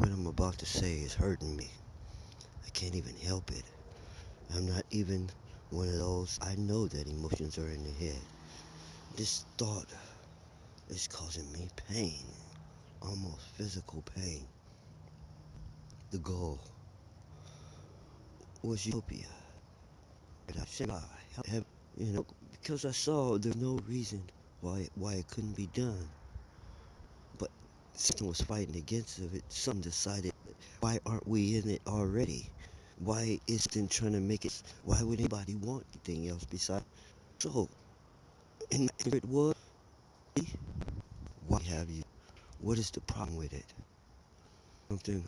What I'm about to say is hurting me. I can't even help it. I'm not even one of those. I know that emotions are in the head. This thought is causing me pain, almost physical pain. The goal was utopia. But I said, have, because I saw there's no reason why it couldn't be done. But something was fighting against it. Some decided, why aren't we in it already? Why isn't trying to make it? Why would anybody want anything else besides? So, in it was, why have you? What is the problem with it? Something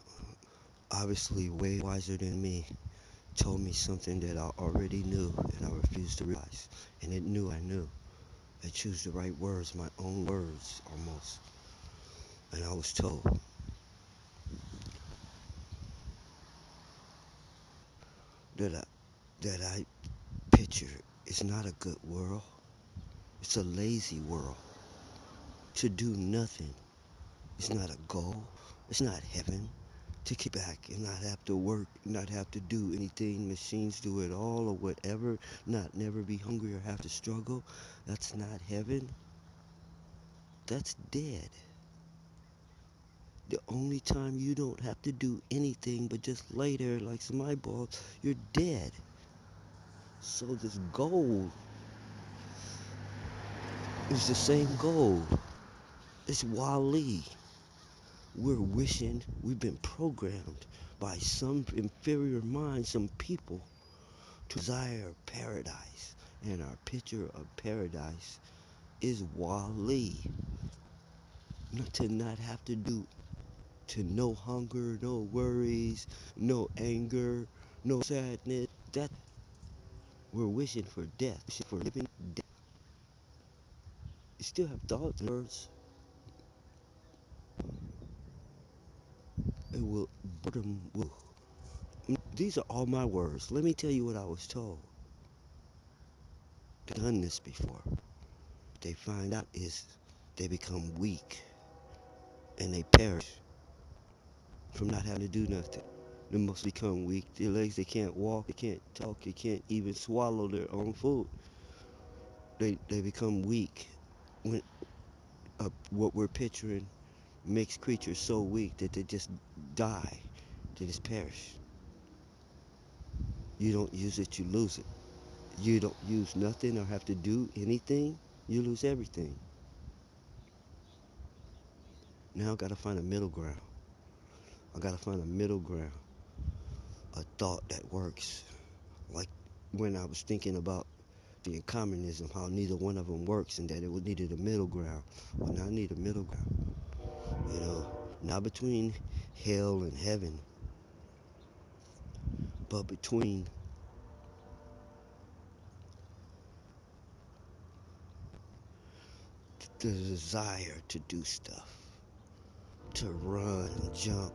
obviously way wiser than me told me something that I already knew and I refused to realize. And it knew I knew. I choose the right words, my own words almost. And I was told that I picture is not a good world. It's a lazy world. To do nothing is not a goal. It's not heaven. To kick back and not have to work, not have to do anything. Machines do it all or whatever. Not never be hungry or have to struggle. That's not heaven. That's dead. The only time you don't have to do anything but just lay there like some eyeballs, you're dead. So this goal is the same goal. It's Wally. We're wishing we've been programmed by some inferior mind, some people, to desire paradise. And our picture of paradise is Wally. Not to not have to do, to no hunger, no worries, no anger, no sadness. That we're wishing for death, wishing for living death. You still have thoughts and words. It will, boredom will. These are all my words. Let me tell you what I was told. They've done this before. They find out is they become weak and they perish from not having to do nothing. They must become weak. Their legs, they can't walk, they can't talk, they can't even swallow their own food. They become weak when what we're picturing makes creatures so weak that they just die, they just perish. You don't use it, you lose it. You don't use nothing or have to do anything, you lose everything. Now I gotta find a middle ground. I gotta find a middle ground, a thought that works. Like when I was thinking about the communism, how neither one of them works, and that it would needed a middle ground. Well, now I need a middle ground. You know, not between hell and heaven, but between the desire to do stuff, to run, jump,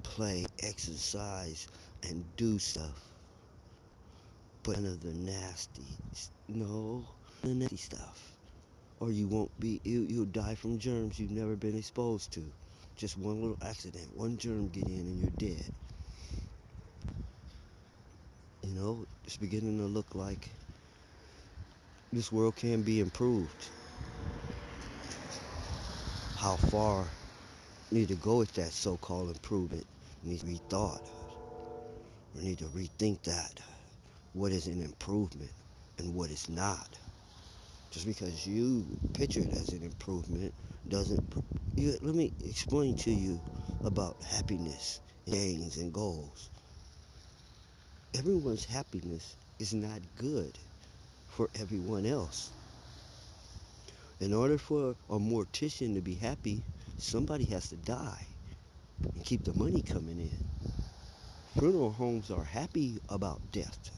play, exercise, and do stuff. But none of the nasty, no, the nasty stuff. Or you won't be, you'll die from germs you've never been exposed to. Just one little accident, one germ get in and you're dead. You know, it's beginning to look like this world can be improved. How far need to go with that so-called improvement needs to be thought. We need to rethink that. What is an improvement and what is not? Just because you picture it as an improvement doesn't. Let me explain to you about happiness, aims, and goals. Everyone's happiness is not good for everyone else. In order for a mortician to be happy, somebody has to die and keep the money coming in. Funeral homes are happy about death.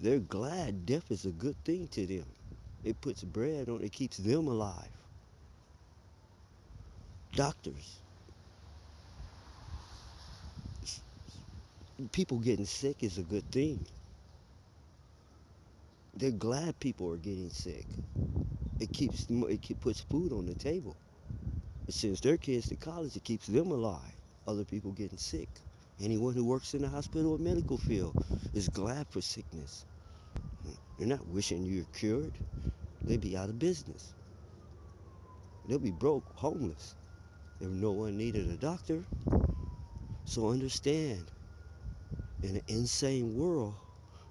They're glad death is a good thing to them. It puts bread on, it keeps them alive. Doctors, people getting sick is a good thing. They're glad people are getting sick. It puts food on the table. It sends their kids to college. It keeps them alive. other people getting sick. Anyone who works in the hospital or medical field is glad for sickness. They're not wishing you're cured. They'd be out of business. They'll be broke, homeless, if no one needed a doctor. So understand, in an insane world,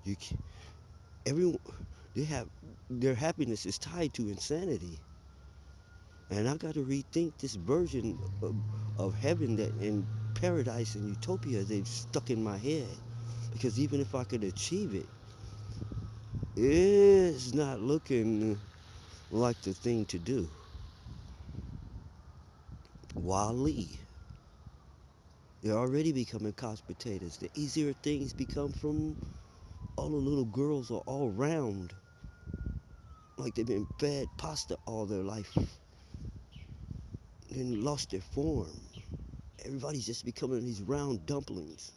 you can, everyone they have their happiness is tied to insanity. And I got to rethink this version of heaven that in paradise and utopia they've stuck in my head. Because even if I could achieve it, it's not looking like the thing to do. Wally, they're already becoming couch potatoes. The easier things become from all the little girls are all round, like they've been fed pasta all their life and lost their form. Everybody's just becoming these round dumplings.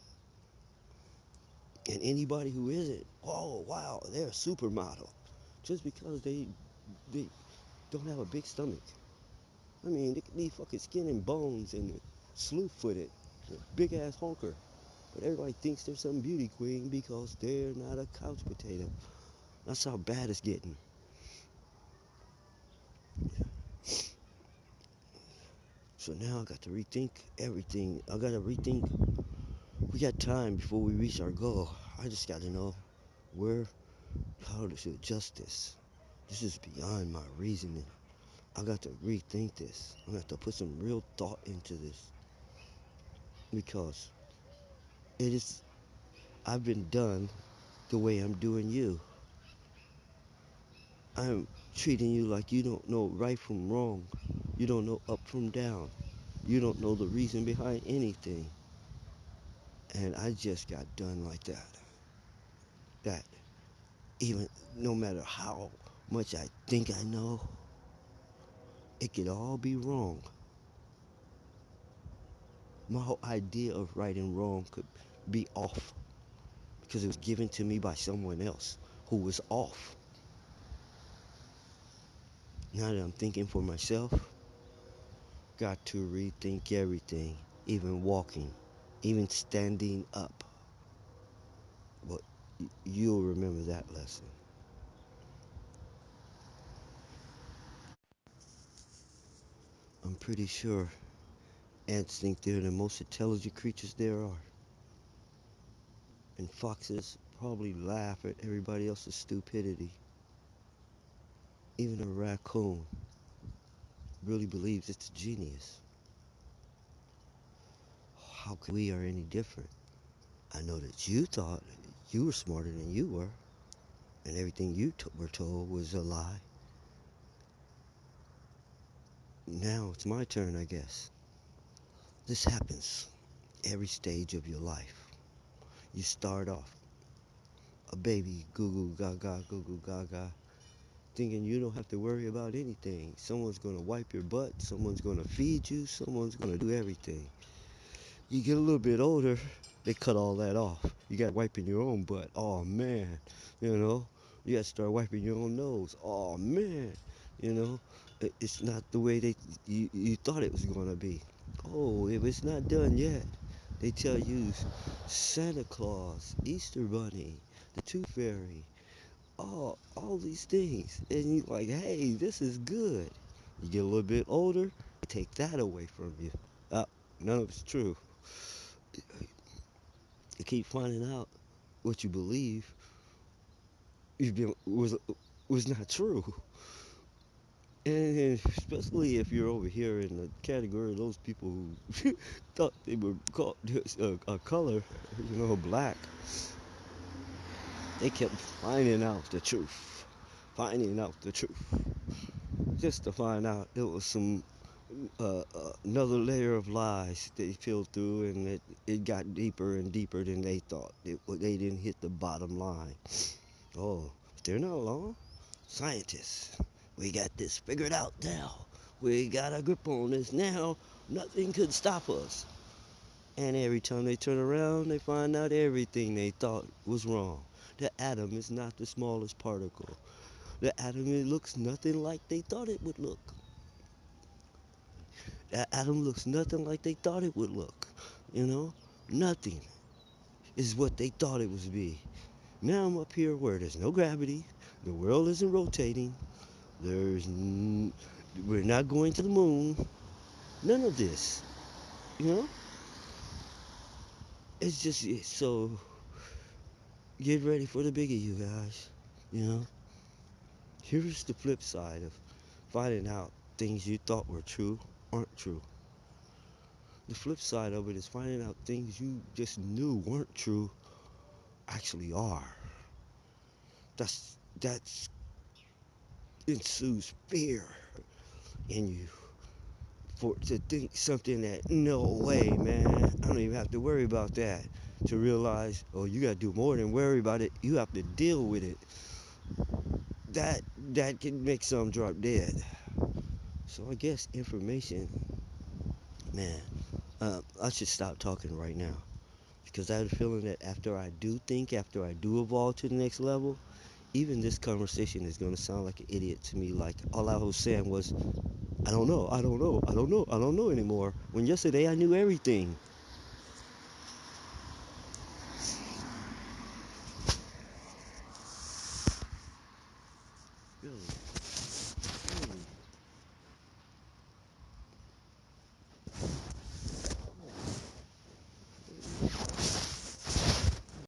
And anybody who isn't, oh wow, they're a supermodel. Just because they don't have a big stomach. I mean, they could be fucking skin and bones and slew footed, big ass honker. But everybody thinks they're some beauty queen because they're not a couch potato. That's how bad it's getting. So now I got to rethink everything. I got to rethink. We got time before we reach our goal. I just got to know where, how to adjust this. This is beyond my reasoning. I got to rethink this. I got to put some real thought into this because it is. I've been done the way I'm doing you. I'm treating you like you don't know right from wrong. You don't know up from down. You don't know the reason behind anything. And I just got done like that. That even no matter how much I think I know, it could all be wrong. My whole idea of right and wrong could be off because it was given to me by someone else who was off. Now that I'm thinking for myself, got to rethink everything, even walking, even standing up. But you'll remember that lesson. I'm pretty sure ants think they're the most intelligent creatures there are. And foxes probably laugh at everybody else's stupidity. Even a raccoon really believes it's a genius. How can we are any different? I know that you thought you were smarter than you were, and everything you were told was a lie. Now it's my turn, I guess. This happens every stage of your life. You start off a baby, goo goo gaga, thinking you don't have to worry about anything. Someone's gonna wipe your butt, someone's gonna feed you, someone's gonna do everything. You get a little bit older, they cut all that off. You got wiping your own butt. Oh man, you know. You got to start wiping your own nose. Oh man, you know. It's not the way you thought it was gonna be. Oh, if it's not done yet, they tell you Santa Claus, Easter Bunny, the Tooth Fairy, all these things, and you like, hey, this is good. You get a little bit older, they take that away from you. Uh, None of it's true. You keep finding out what you believe you've been was not true. And especially if you're over here in the category of those people who thought they were called a color, black, they kept finding out the truth, finding out the truth, just to find out there was some another layer of lies they filled through, and it got deeper and deeper than they thought. They didn't hit the bottom line. Oh, they're not alone. Scientists, we got this figured out now. We got a grip on this now. Nothing could stop us. And every time they turn around, they find out everything they thought was wrong. The atom is not the smallest particle. The atom, it looks nothing like they thought it would look. The atom looks nothing like they thought it would look. You know, nothing is what they thought it was be. Now I'm up here where there's no gravity, the world isn't rotating, there's we're not going to the moon, none of this. You know, so get ready for the biggie, you guys. You know, here's the flip side of finding out things you thought were true aren't true. The flip side of it is finding out things you just knew weren't true actually are. That's ensues fear in you for to think something that no way, man. I don't even have to worry about that. To realize, oh, you gotta do more than worry about it. You have to deal with it. That that can make some drop dead. So I guess information, man. I should stop talking right now because I have a feeling that after I do think, after I do evolve to the next level, even this conversation is gonna sound like an idiot to me. Like all I was saying was, I don't know, I don't know, I don't know, I don't know anymore. When yesterday I knew everything.